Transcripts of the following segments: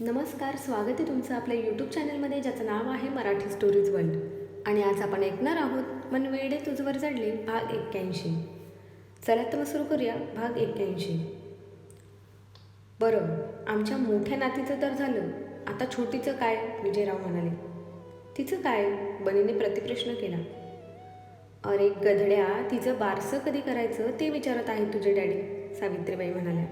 नमस्कार, स्वागत आहे तुमचं आपल्या यूट्यूब चॅनलमध्ये ज्याचं नाव आहे मराठी स्टोरीज वर्ल्ड. आणि आज आपण ऐकणार आहोत मन वेडे तुझवर जडले भाग 81. चला तर मग सुरू करूया भाग 81. बरं, आमच्या मोठ्या नातीचं तर झालं, आता छोटीचं काय? विजयराव म्हणाले. तिचं काय? बनीने प्रतिप्रश्न केला. अरे गधड्या, तिचं बारसं कधी करायचं ते विचारत आहे तुझे डॅडी, सावित्रीबाई म्हणाल्या.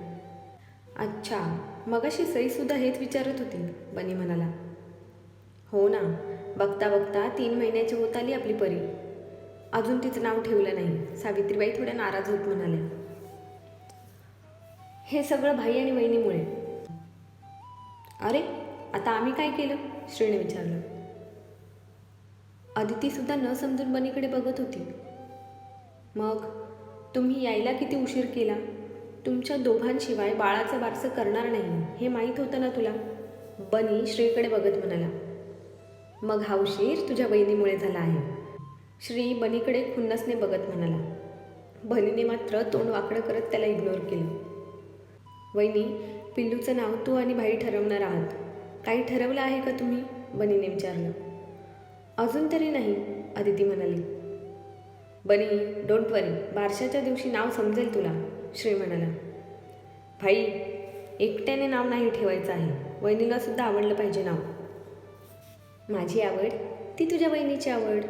अच्छा, मगाशी सईसुद्धा हेच विचारत होती, बनी म्हणाला. हो ना, बघता बघता 3 महिन्याची होत आली आपली परी. अजून तिचं नाव ठेवलं नाही, सावित्रीबाई थोड्या नाराज होत म्हणाल्या. हे सगळं भाई आणि वहिनीमुळे. अरे, आता आम्ही काय केलं? श्रीने विचारलं. अदितीसुद्धा न समजून बनीकडे बघत होती. मग तुम्ही यायला किती उशीर केला? तुमच्या दोघांशिवाय बाळाचं बारसं करणार नाही हे माहीत होतं ना तुला? बनी श्रीकडे बघत म्हणाला. मग हा उशीर तुझ्या बहिणीमुळे झाला आहे, श्री बनीकडे खुन्नसने बघत म्हणाला. बनीने मात्र तोंड वाकडं करत त्याला इग्नोर केलं. वहिनी, पिल्लूचं नाव तू आणि भाई ठरवणार आहात. काही ठरवलं आहे का तुम्ही? बनीने विचारलं. अजून तरी नाही, अदिती म्हणाली. बनी, डोंट वरी, बारशाच्या दिवशी नाव समजेल तुला, श्री म्हणाला. भाई, एकट्याने नाव नाही ठेवायचं आहे, वहिनीला सुद्धा आवडलं पाहिजे नाव. माझी आवड ती तुझ्या वहिनीची आवड,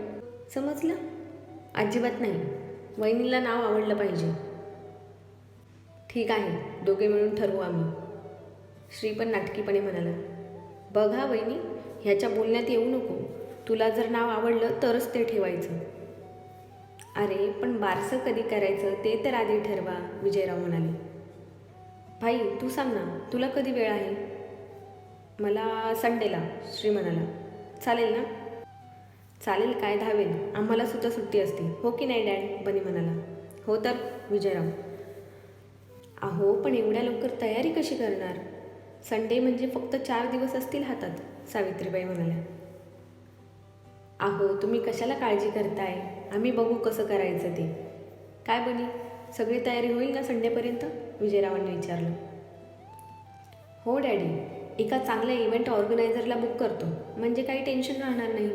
समजलं? अजिबात नाही, वहिनीला नाव आवडलं पाहिजे. ठीक आहे, दोघे मिळून ठरवू आम्ही, श्री पण नाटकीपणे म्हणाला. बघा वहिनी, ह्याच्या बोलण्यात येऊ नको. तुला जर नाव आवडलं तरच ते ठेवायचं. अरे पण बारसं कधी करायचं ते तर आधी ठरवा, विजयराव म्हणाले. भाई तू सांग ना, तुला कधी वेळ आहे? मला संडेला, श्री म्हणाला. चालेल ना? चालेल काय धावेल, आम्हाला सुद्धा सुट्टी असते, हो की नाही डॅड? बनी म्हणाला. हो तर, विजयराव. अहो पण एवढ्या लवकर तयारी कशी करणार? संडे म्हणजे फक्त 4 दिवस असतील हातात, सावित्रीबाई म्हणाल्या. अहो तुम्ही कशाला काळजी करताय, आम्ही बघू कसं करायचं ते. काय बनी, सगळी तयारी होईल ना संडेपर्यंत? विजयरावांनी विचारलं. हो डॅडी, एका चांगल्या इव्हेंट ऑर्गनायझरला बुक करतो, म्हणजे काही टेन्शन राहणार नाही.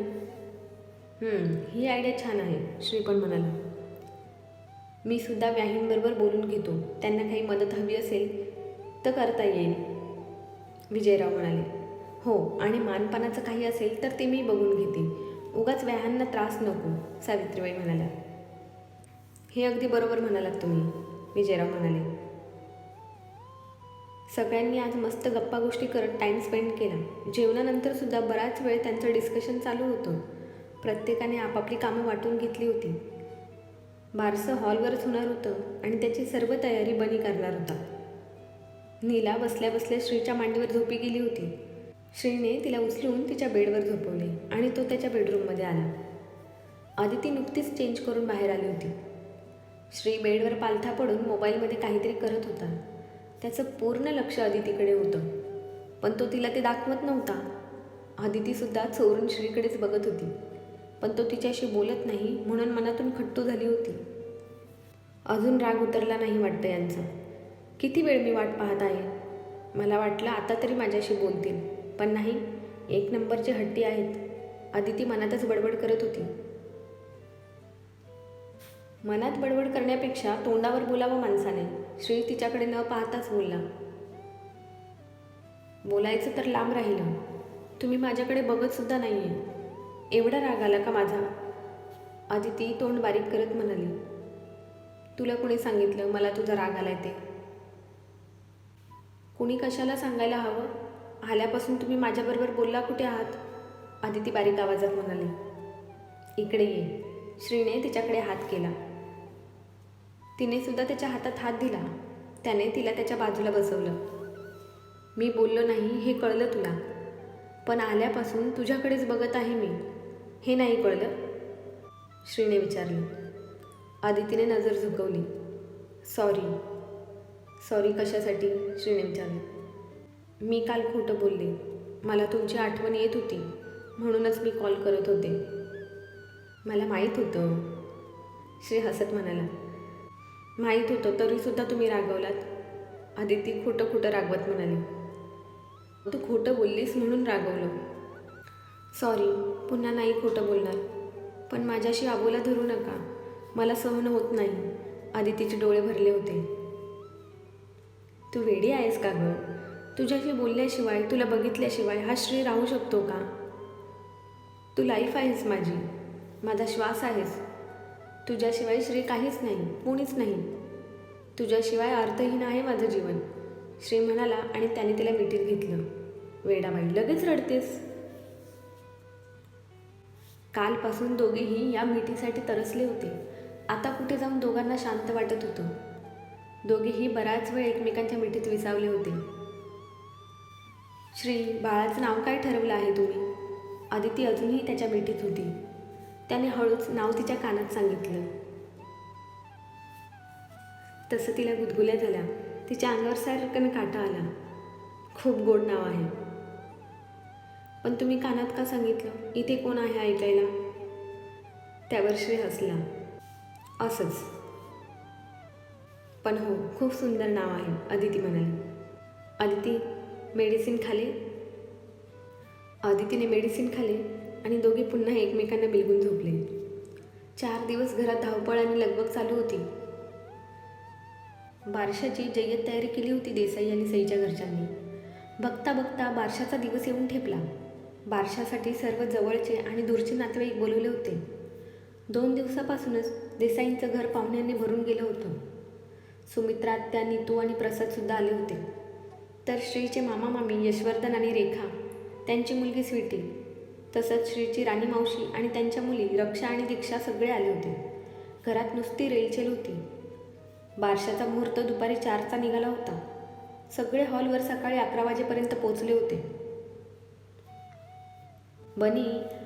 ही आयडिया छान आहे, श्री पण म्हणाला. मी सुद्धा व्याहींबरोबर बोलून घेतो, त्यांना काही मदत हवी असेल तर करता येईल, विजयराव म्हणाले. हो, आणि मानपानाचं काही असेल तर ते मी बघून घेते, उगाच व्याहांना त्रास नको, सावित्रीबाई म्हणाल्या. हे अगदी बरोबर म्हणालात तुम्ही, विजयराव म्हणाले. सगळ्यांनी आज मस्त गप्पा गोष्टी करत टाईम स्पेंड केला. जेवणानंतरसुद्धा बराच वेळ त्यांचं डिस्कशन चालू होतं. प्रत्येकाने आपापली कामं वाटून घेतली होती. बारसं हॉलवरच होणार होतं आणि त्याची सर्व तयारी बनी करणार होता. नीला बसल्या बसल्या श्रीच्या मांडीवर झोपी गेली होती. श्रीने तिला उचलून तिच्या बेडवर झोपवले आणि तो त्याच्या बेडरूममध्ये आला. आदिती नुकतीच चेंज करून बाहेर आली होती. श्री बेडवर पालथा पडून मोबाईलमध्ये काहीतरी करत होता. त्याचं पूर्ण लक्ष आदितीकडे होतं, पण तो तिला ते दाखवत नव्हता. आदितीसुद्धा चोरून श्रीकडेच बघत होती, पण तो तिच्याशी बोलत नाही म्हणून मनातून खट्टू झाली होती. अजून राग उतरला नाही वाटतं यांचा. किती वेळ मी वाट पाहत आहे. मला वाटलं आता तरी माझ्याशी बोलतील, पण नाही, 1 नंबरचे हट्टी आहेत, आदिती मनातच बडबड करत होती. मनात बडबड करण्यापेक्षा तोंडावर बोलावं माणसाने, श्री तिच्याकडे न पाहताच बोलला. बोलायचं तर लांब राहिलं, तुम्ही माझ्याकडे बघतसुद्धा नाही आहे, एवढा राग आला का माझा? आदिती तोंड बारीक करत म्हणाली. तुला कुणी सांगितलं मला तुझा राग आलाय ते? कुणी कशाला सांगायला हवं? आल्यापासून तुम्ही माझ्याबरोबर बोलला कुठे आहात? आदिती बारीक आवाजात म्हणाली. इकडे ये, श्रीने तिच्याकडे हात केला. तिने सुद्धा त्याच्या हातात हात दिला. त्याने तिला त्याच्या बाजूला बसवलं. मी बोललो नाही हे कळलं तुला, पण आल्यापासून तुझ्याकडेच बघत आहे मी, हे नाही कळलं? श्रीने विचारलं. आदितीने नजर झुकवली. सॉरी कशासाठी? श्रीने विचारलं. मी काल खोटं बोलले, मला तुमची आठवण येत होती म्हणूनच मी कॉल करत होते. मला माहीत होतं, श्री हसत म्हणाला. माहीत होतं तरीसुद्धा तुम्ही रागवलात, आदिती खोटं खोटं रागवत म्हणाली. तू खोटं बोललीस म्हणून रागवलं. सॉरी, पुन्हा नाही खोटं बोलणार. पण माझ्याशी आबोला धरू नका. मला सहन होत नाही. आदितीचे डोळे भरले होते. तू वेडी आहेस का गं? तुझ्याशी बोलल्याशिवाय, तुला बघितल्याशिवाय हा श्री राहू शकतो का? तू लाईफ आहेस माझी, माझा श्वास आहेस. तुझ्याशिवाय श्री काहीच नाही, कोणीच नाही. तुझ्याशिवाय अर्थहीन आहे माझं जीवन, श्री म्हणाला आणि त्याने तिला मिठीत घेतलं. वेडाबाई, लगेच रडतेस? कालपासून दोघेही या मिठीसाठी तरसले होते. आता कुठे जाऊन दोघांना शांत वाटत होतं. दोघेही बराच वेळ एकमेकांच्या मिठीत विसावले होते. श्री, बाळाचं नाव काय ठरवलं आहे तुम्ही? आदिती अजूनही त्याच्या मिठीत होती. त्याने हळूच नाव तिच्या कानात सांगितलं. तसं तिला गुदगुल्या झाल्या. तिच्या अंगावर सारखं काटा आला. खूप गोड नाव आहे. पण तुम्ही कानात का सांगितलं? इथे कोण आहे ऐकायला? त्यावर श्री हसला. असंच. पण हो, खूप सुंदर नाव आहे, अदिती म्हणाली. आदिती, मेडिसिन खाले? आदितीने मेडिसिन खाले आणि दोघे पुन्हा एकमेकांना बिलगून झोपले. 4 दिवस घरात धावपळ आणि लगबग चालू होती. बारशाची जय्यत तयारी केली होती देसाई आणि सईच्या घरच्यांनी. बघता बघता बारशाचा दिवस येऊन ठेपला. बारशासाठी सर्व जवळचे आणि दूरचे नातेवाईक बोलवले होते. 2 दिवसापासूनच देसाईंचं घर पाहुण्यांनी भरून गेलं होतं. सुमित्रा, आत्या, नीतू आणि प्रसादसुद्धा आले होते. तर श्रीचे मामा मामी यशवर्धन आणि रेखा, त्यांची मुलगी स्वीटी, तसंच श्रीची राणी मावशी आणि त्यांच्या मुली रक्षा आणि दीक्षा सगळे आले होते. घरात नुसती रेलचेल होती. बारशाचा मुहूर्त दुपारी 4चा निघाला होता. सगळे हॉलवर सकाळी 11 वाजेपर्यंत पोचले होते. बनी,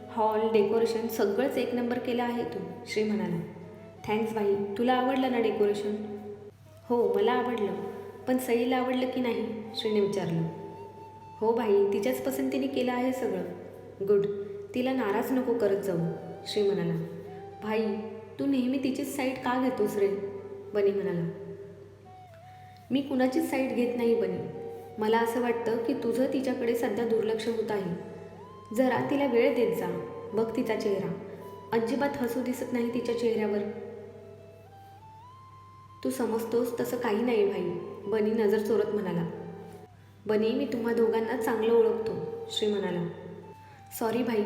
हॉल, डेकोरेशन सगळंच एक नंबर केलं आहे तू, श्री म्हणाला. थँक्स भाई. तुला आवडलं ना डेकोरेशन? हो, मला आवडलं. पण सईला आवडलं की नाही? श्रीने विचारलं. हो भाई, तिच्याच पसंतीने केलं आहे सगळं. गुड. तिला नाराज नको करत जाऊ, श्री म्हणाला. भाई, तू नेहमी तिचीच साईड का घेतोस रे? बनी म्हणाला. मी कुणाचीच साईड घेत नाही बनी. मला असं वाटतं की तुझं तिच्याकडे सध्या दुर्लक्ष होत आहे. जरा तिला वेळ देत जा. बघ तिचा चेहरा, अजिबात हसू दिसत नाही तिच्या चेहऱ्यावर. तू समजतोस तसं काही नाही भाई, बनी नजर चोरत म्हणाला. बनी, मी तुम्हा दोघांना चांगलं ओळखतो, श्री म्हणाला. सॉरी भाई,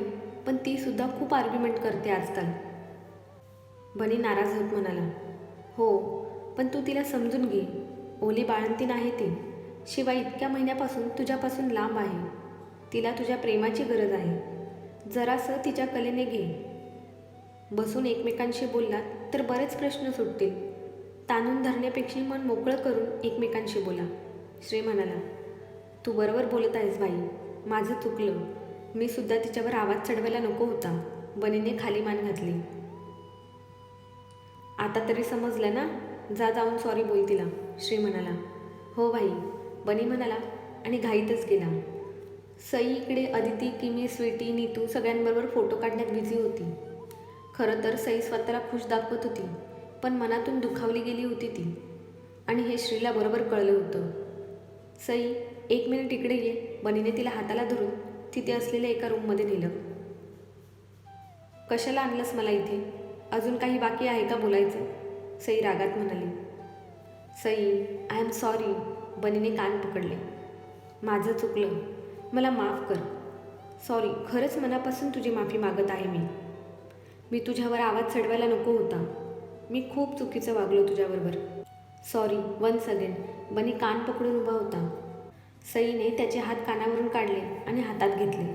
पण ती सुद्धा खूप आर्ग्युमेंट करते आजकाल. बनी नाराज होत म्हणाला. हो, पण तू तिला समजून घे. ओली बाळंतीण आहे ती. शिवाय इतक्या महिन्यापासून तुझ्यापासून लांब आहे. तिला तुझ्या प्रेमाची गरज आहे. जरासं तिच्या कलेने घे. बसून एकमेकांशी बोललात तर बरेच प्रश्न सुटतील. ताणून धरण्यापेक्षा मन मोकळं करून एकमेकांशी बोला, श्री म्हणाला. तू बरोबर बोलत आहेस बाई. माझं चुकलं. मी सुद्धा तिच्यावर आवाज चढवायला नको होता. बनीने खाली मान घातली. आता तरी समजलं ना? जा जाऊन सॉरी बोल तिला, श्री म्हणाला. हो भाई, बनी म्हणाला आणि घाईतच गेला. सई इकडे अदिती, किमी, स्वीटी, नीतू सगळ्यांबरोबर फोटो काढण्यात बिझी होती. खरं तर सई स्वतःला खुश दाखवत होती, पण मनातून दुखावली गेली होती ती. आणि हे श्रीला बरोबर कळलं होतं. सई, 1 मिनिट इकडे ये. बनीने तिला हाताला धरून तिथे असलेल्या एका रूममध्ये नेलं. कशाला आणलंस मला इथे? अजून काही बाकी आहे का बोलायचं? सई रागात म्हणाली. Sai, I am sorry. बनीने कान पकडले. माझं चुकलं. मला माफ कर. सॉरी, खरंच मनापासून तुझी माफी मागत आहे मी. मी तुझ्यावर आवाज चढवायला नको होता. मी खूप चुकीचं वागलो तुझ्याबरोबर. Sorry, once again. बनी कान पकडून उभा होता. सईने त्याचे हात कानावरून काढले आणि हातात घेतले.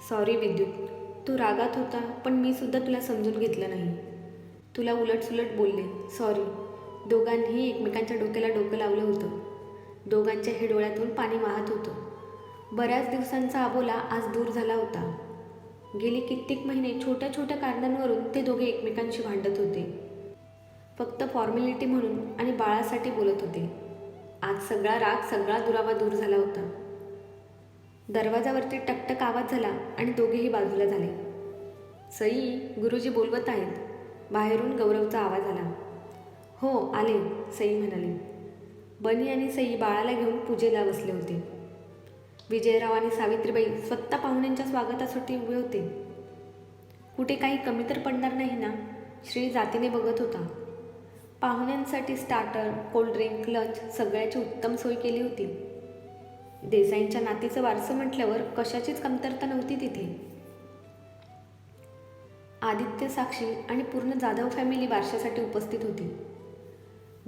सॉरी विद्युत, तू रागात होता, पण मी सुद्धा तुला समजून घेतलं नाही. तुला उलटसुलट बोलले. सॉरी. दोघांनीही एकमेकांच्या डोक्याला डोकं लावलं होतं. दोघांच्याही डोळ्यातून पाणी वाहत होतं. बऱ्याच दिवसांचा अबोला आज दूर झाला होता. गेली कित्येक महिने छोट्या छोट्या कारणांवरून ते दोघे एकमेकांशी भांडत होते. फक्त फॉर्मॅलिटी म्हणून आणि बाळासाठी बोलत होते. आज सगळा राग, सगळा दुरावा दूर झाला होता. दरवाजावरती टकटक आवाज झाला आणि दोघेही बाजूला झाले. सई, गुरुजी बोलवत आहेत. बाहेरून गौरवचा आवाज आला. हो, आले, सई म्हणाली. बनी आणि सई बाळाला घेऊन पूजेला बसले होते. विजयराव आणि सावित्रीबाई स्वतः पाहुण्यांच्या स्वागतासाठी उभे होते. कुठे काही कमी तर पडणार नाही ना? श्री जातीने बघत होता. पाहुण्यांसाठी स्टार्टर, कोल्ड्रिंक, लंच सगळ्याची उत्तम सोय केली होती. देसाईंच्या नातीचं वारसं म्हटल्यावर कशाचीच कमतरता नव्हती तिथे. आदित्य, साक्षी आणि पूर्ण जाधव फॅमिली बारशासाठी उपस्थित होती.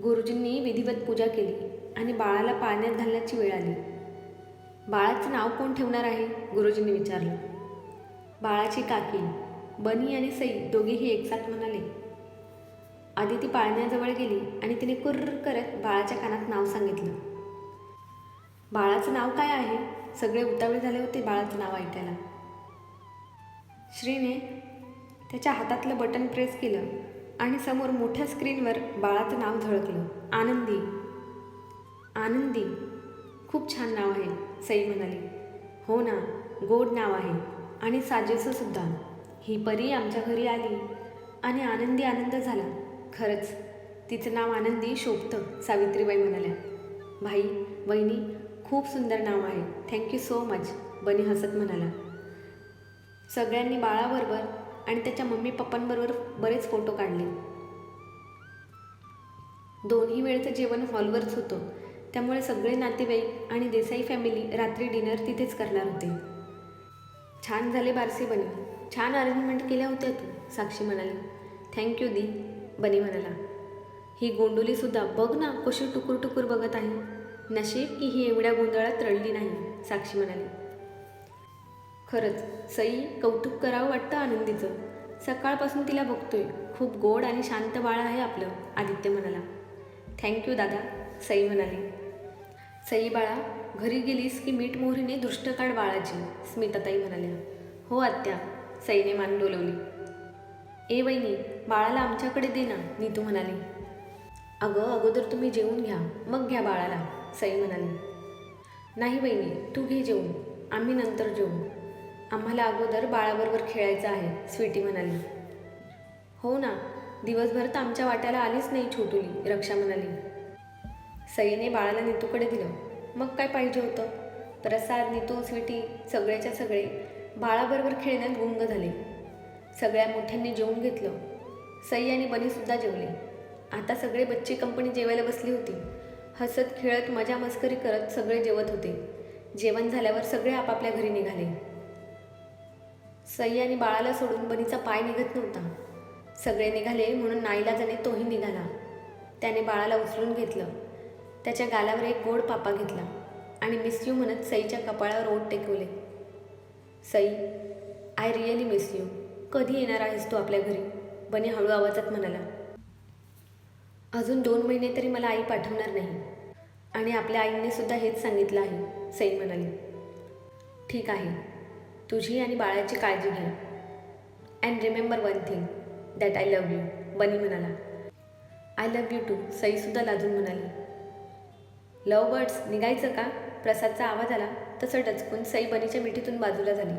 गुरुजींनी विधिवत पूजा केली आणि बाळाला पाळण्यात घालण्याची वेळ आली. बाळाचं नाव कोण ठेवणार आहे? गुरुजींनी विचारलं. बाळाची काकी, बनी आणि सई दोघेही एकसाथ म्हणाले. आदिती पाळण्याजवळ गेली आणि तिने कुर्र करत बाळाच्या कानात नाव सांगितलं. बाळाचं नाव काय आहे? सगळे उतावळे झाले होते बाळाचं नाव ऐकायला. श्रीने त्याच्या हातातलं बटन प्रेस केलं आणि समोर मोठ्या स्क्रीनवर बाळाचं नाव झळकलं. आनंदी. आनंदी, खूप छान नाव आहे, सई म्हणाली. हो ना, गोड नाव आहे आणि साजेसं सुद्धा. ही परी आमच्या घरी आली आणि आनंदी आनंद झाला. खरंच तिचं नाव आनंदी शोभतं, सावित्रीबाई म्हणाल्या. भाई, वहिनी, खूप सुंदर नाव आहे. थँक्यू सो मच, बनी हसत म्हणाला. सगळ्यांनी बाळाबरोबर आणि त्याच्या मम्मी पप्पांबरोबर बरेच फोटो काढले. दोन्ही वेळचं जेवण हॉलवरच होतं, त्यामुळे सगळे नातेवाईक आणि देसाई फॅमिली रात्री डिनर तिथेच करणार होते. छान झाले बारसे बनी, छान अरेंजमेंट केल्या होत्या तू, साक्षी म्हणाली. थँक्यू दी, बनी म्हणाला. ही गोंडोलीसुद्धा बघ ना कशी टुकूर टुकूर बघत आहे. नशीब की ही एवढ्या गोंधळात रडली नाही, साक्षी म्हणाली. खरंच सई, कौतुक करावं वाटतं आनंदीचं. सकाळपासून तिला बघतोय. खूप गोड आणि शांत बाळ आहे आपलं, आदित्य म्हणाला. थँक्यू दादा, सई म्हणाली. सई बाळा, घरी गेलीस की मीठ मोहरीने दृष्ट काढ बाळाची, स्मिताताई म्हणाल्या. हो आत्या, सईने मान डोलवली. ए वहिनी, बाळाला आमच्याकडे दे ना, नीतू म्हणाली. अगं, अगोदर तुम्ही जेवून घ्या, मग घ्या बाळाला, सई म्हणाली. नाही वहिनी, तू घे जेवून, आम्ही नंतर जेवू. आम्हाला अगोदर बाळाबरोबर खेळायचं आहे, स्वीटी म्हणाली. हो ना, दिवसभर तर आमच्या वाट्याला आलीच नाही छोटुली, रक्षा म्हणाली. सईने बाळाला नीतूकडे दिलं. मग काय पाहिजे होतं? प्रसाद, नीतू, स्वीटी सगळ्याच्या सगळे बाळाबरोबर खेळण्यात गुंग झाले. सगळ्या मोठ्यांनी जेवून घेतलं. सई आणि बनीसुद्धा जेवले. आता सगळे बच्ची कंपनी जेवायला बसली होती. हसत खेळत मजा मस्करी करत सगळे जेवत होते. जेवण झाल्यावर सगळे आपापल्या घरी निघाले. सई आणि बाळाला सोडून बनीचा पाय निघत नव्हता. सगळे निघाले म्हणून नाईलाजाने तोही निघाला. त्याने बाळाला उचलून घेतलं. त्याच्या गालावर एक गोड पापा घेतला आणि मिस यू म्हणत सईच्या कपाळावर ओठ टेकवले. Sai, I really miss you. कधी येणार आहेस तू आपल्या घरी? बनी हळू आवाजात म्हणाला. अजून 2 महिने तरी मला आई पाठवणार नाही आणि आपल्या आईने सुद्धा हेच सांगितलं आहे, सई म्हणाली. ठीक आहे, तुझी आणि बाळाची काळजी घे. And remember one thing, that I love you, बनी म्हणाला. आय लव्ह यू टू, सईसुद्धा लाजून म्हणाली. लव बर्ड्स, निघायचं का? प्रसादचा आवाज आला तसं डचकून सई बनीच्या मिठीतून बाजूला झाली.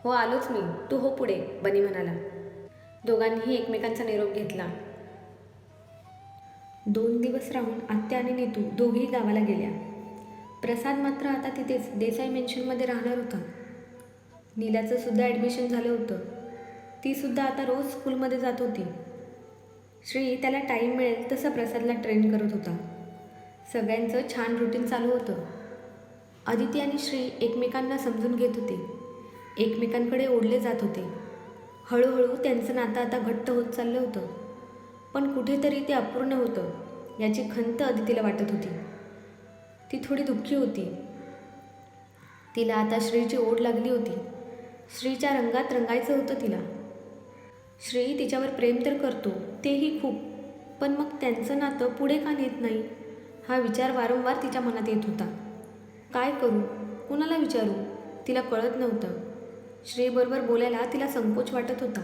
हो, आलोच मी, तू हो पुढे, बनी म्हणाला. दोघांनीही एकमेकांचा निरोप घेतला. 2 दिवस राहून आत्या आणि नीतू दोघेही गावाला गेल्या. प्रसाद मात्र आता तिथेच देसाई मेन्शनमध्ये राहणार होता. नीलाचं सुद्धा ॲडमिशन झालं होतं. तीसुद्धा आता रोज स्कूलमध्ये जात होती. श्री त्याला टाईम मिळेल तसं प्रसादला ट्रेन करत होता. सगळ्यांचं छान रुटीन चालू होतं. आदिती आणि श्री एकमेकांना समजून घेत होते. एकमेकांकडे ओढले जात होते. हळूहळू त्यांचं नातं आता घट्ट होत चाललं होतं. पण कुठेतरी ते अपूर्ण होतं याची खंत आदितीला वाटत होती. ती थोडी दुःखी होती. तिला आता श्रीची ओढ लागली होती. श्रीच्या रंगात रंगायचं होतं तिला. श्री तिच्यावर प्रेम तर करतो, तेही खूप, पण मग त्यांचं नातं पुढे का नेत नाही हा विचार वारंवार तिच्या मनात येत होता. काय करू, कुणाला विचारू, तिला कळत नव्हतं. श्रीबरोबर बोलायला तिला संकोच वाटत होता.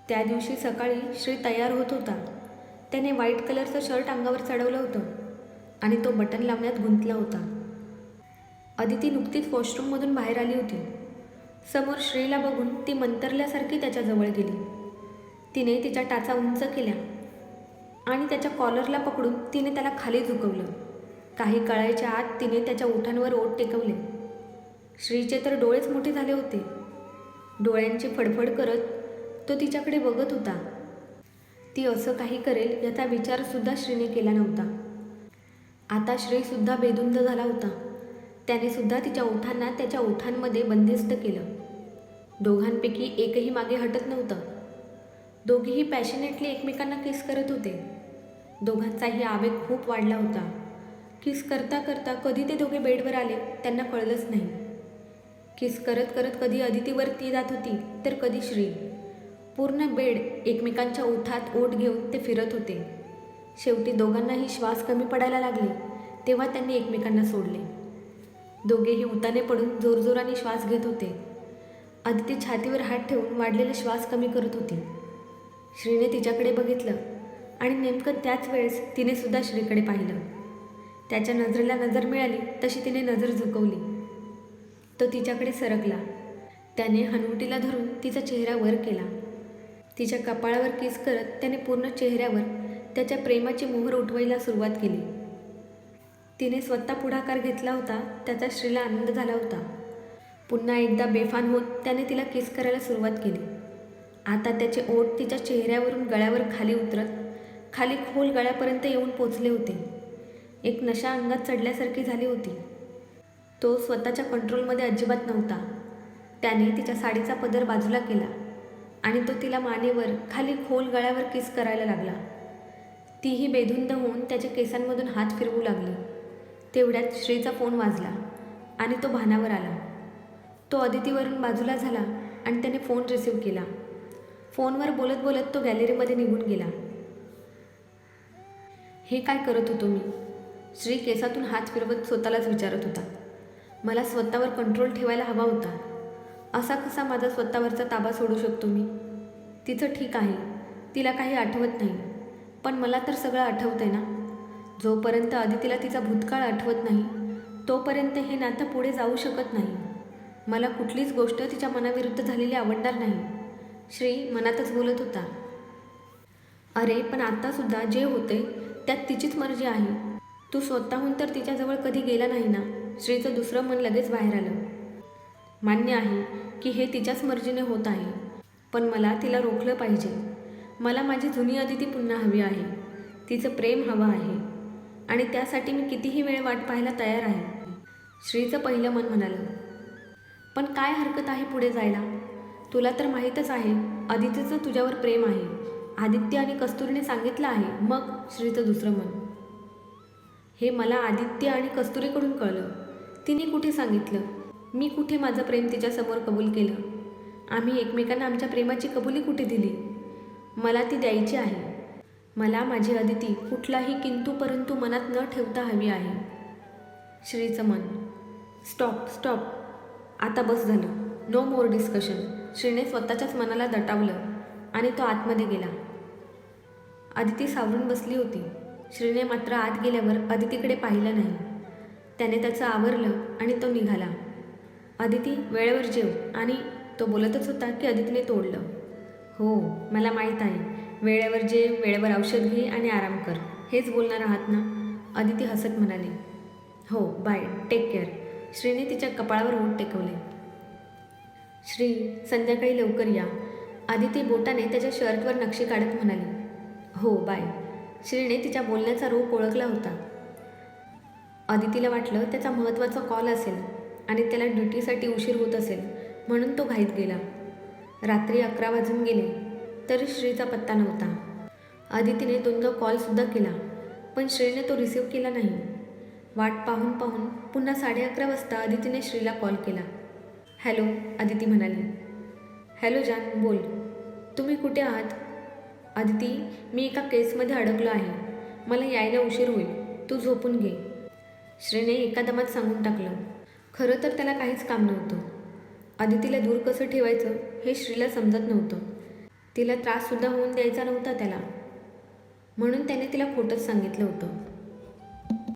त्या दिवशी सकाळी श्री तयार होत होता. त्याने व्हाईट कलरचं शर्ट अंगावर चढवलं होतं आणि तो बटन लावण्यात गुंतला होता. आदिती नुकतीच वॉशरूममधून बाहेर आली होती. समोर श्रीला बघून ती मंतरल्यासारखी त्याच्याजवळ गेली. तिने तिच्या टाचा उंच केल्या आणि त्याच्या कॉलरला पकडून तिने त्याला खाली झुकवलं. काही कळायच्या आत तिने त्याच्या ओठांवर ओठ टेकवले. श्रीचे तर डोळेच मोठे झाले होते. डोळ्यांची फडफड करत तो तिच्याकडे बघत होता. ती असं काही करेल याचा विचारसुद्धा श्रीने केला नव्हता. आता श्रीसुद्धा बेधुंद झाला होता. त्याने सुद्धा तिच्या ओठांना त्याच्या ओठांमध्ये बंदिस्त केलं. दोघांपैकी एकही मागे हटत नव्हतं. दोघेही पॅशनेटली एकमेकांना किस करत होते. दोघांचाही आवेग खूप वाढला होता. किस करता करता कधी ते दोघे बेडवर आले त्यांना कळलंच नाही. किस करत करत कधी अदितीवर ती जात होती तर कधी श्री. पूर्ण बेड एकमेकांच्या ओठात ओठ घेऊन ते फिरत होते. शेवटी दोघांनाही श्वास कमी पडायला लागले तेव्हा त्यांनी एकमेकांना सोडले. दोघेही उताने पडून जोरजोराने श्वास घेत होते. अदिती छातीवर हात ठेवून वाढलेले श्वास कमी करत होती. श्रीने तिच्याकडे बघितलं आणि नेमकं त्याच वेळेस तिने सुद्धा श्रीकडे पाहिलं. त्याच्या नजरेला नजर मिळाली तशी तिने नजर झुकवली. तो तिच्याकडे सरकला. त्याने हनुवटीला धरून तिचा चेहरा वर केला. तिच्या कपाळावर किस करत त्याने पूर्ण चेहऱ्यावर त्याच्या प्रेमाची मोहर उठवायला सुरुवात केली. तिने स्वतः पुढाकार घेतला होता त्याचा श्रीला आनंद झाला होता. पुन्हा एकदा बेफान होत त्याने तिला किस करायला सुरुवात केली. आता त्याचे ओठ तिच्या चेहऱ्यावरून गळ्यावर खाली उतरत खाली खोल गळ्यापर्यंत येऊन पोचले होते. एक नशा अंगात चढल्यासारखी झाली होती. तो स्वतःच्या कंट्रोलमध्ये अजिबात नव्हता. त्याने तिच्या साडीचा पदर बाजूला केला आणि तो तिला मानेवर खाली खोल गळ्यावर किस करायला लागला. तीही बेधुंद होऊन त्याच्या केसांमधून हात फिरवू लागली. तेवढ्यात श्रीचा फोन वाजला आणि तो भानावर आला. तो अदितीवरून बाजूला झाला आणि त्याने फोन रिसीव्ह केला. फोनवर बोलत बोलत तो गॅलरीमध्ये निघून गेला. हे काय करत होतो मी? श्री केसातून हात फिरवत स्वतःलाच विचारत होता. मला स्वतःवर कंट्रोल ठेवायला हवा होता. असा कसा माझा स्वतःवरचा ताबा सोडू शकतो मी? तिचं ठीक आहे, तिला काही आठवत नाही, पण मला तर सगळं आठवतंय ना. जोपर्यंत अदितीला तिचा भूतकाळ आठवत नाही तोपर्यंत हे नातं पुढे जाऊ शकत नाही. मला कुठलीच गोष्ट तिच्या मनाविरुद्ध झालेली आवडणार नाही. श्री मनातच बोलत होता. अरे पण आत्तासुद्धा जे होते त्यात तिचीच मर्जी आहे. तू स्वतःहून तर तिच्याजवळ कधी गेला नाही ना. श्रीचं दुसरं मन लगेच बाहेर आलं. मान्य आहे की हे तिच्याच मर्जीने होत आहे, पण मला तिला रोखलं पाहिजे. मला माझी जुनी अदिती पुन्हा हवी आहे. तिचं प्रेम हवं आहे आणि त्यासाठी मी कितीही वेळ वाट पाहायला तयार आहे. श्रीचं पहिलं मन म्हणालं. पण काय हरकत आहे पुढे जायला? तुला तर माहीतच आहे अदितीचं तुझ्यावर प्रेम आहे. आदित्य आणि कस्तुरीने सांगितलं आहे. मग श्रीचं दुसरं मन. हे मला आदित्य आणि कस्तुरीकडून कळलं. तिने कुठे सांगितलं? मी कुठे माझं प्रेम तिच्यासमोर कबूल केलं? आम्ही एकमेकांना आमच्या प्रेमाची कबुली कुठे दिली? मला ती द्यायची आहे. मला माझी अदिती कुठलाही किंतु परंतु मनात न ठेवता हवी आहे. श्रीचं मन. स्टॉप. आता बस झालं. No more discussion. श्रीने स्वतःच्याच मनाला दटावलं आणि तो आतमध्ये गेला. अदिती सावरून बसली होती. श्रीने मात्र आत गेल्यावर अदितीकडे पाहिलं नाही. त्याने त्याचं आवरलं आणि तो निघाला. अदिती वेळेवर जेव. आणि तो बोलतच होता की अदितीने तोडलं. हो मला माहीत आहे. वेळेवर जेव, वेळेवर औषध घे आणि आराम कर, हेच बोलणार आहात ना? अदिती हसत म्हणाली. हो बाय, टेक केअर. श्रीने तिच्या कपाळावर ओठ टेकवले. श्री संध्याकाळी लवकर या. अदिती बोटाने त्याच्या शर्टवर नक्षी काढत म्हणाली. हो बाय. श्रीने तिच्या बोलण्याचा रोख ओळखला होता. अदितीला वाटलं त्याचा महत्त्वाचा कॉल असेल आणि त्याला ड्युटीसाठी उशीर होत असेल म्हणून तो घाईत गेला. रात्री 11 वाजून गेले तरी श्रीचा पत्ता नव्हता. अदितीने दोनदा कॉलसुद्धा केला पण श्रीने तो रिसीव्ह केला नाही. वाट पाहून पाहून पुन्हा 11:30 वाजता अदितीने श्रीला कॉल केला. हॅलो, अदिती म्हणाली. हॅलो जान, बोल. तुम्ही कुठे आहात? अदिती, मी एका केसमध्ये अडकलो आहे. मला यायला उशीर होईल. तू झोपून घे. श्रीने एका दमात सांगून टाकलं. खरं तर त्याला काहीच काम नव्हतं. अदितीला दूर कसं ठेवायचं हे श्रीला समजत नव्हतं. तिला त्राससुद्धा होऊन द्यायचा नव्हता त्याला, म्हणून त्याने तिला खोटंच सांगितलं होतं.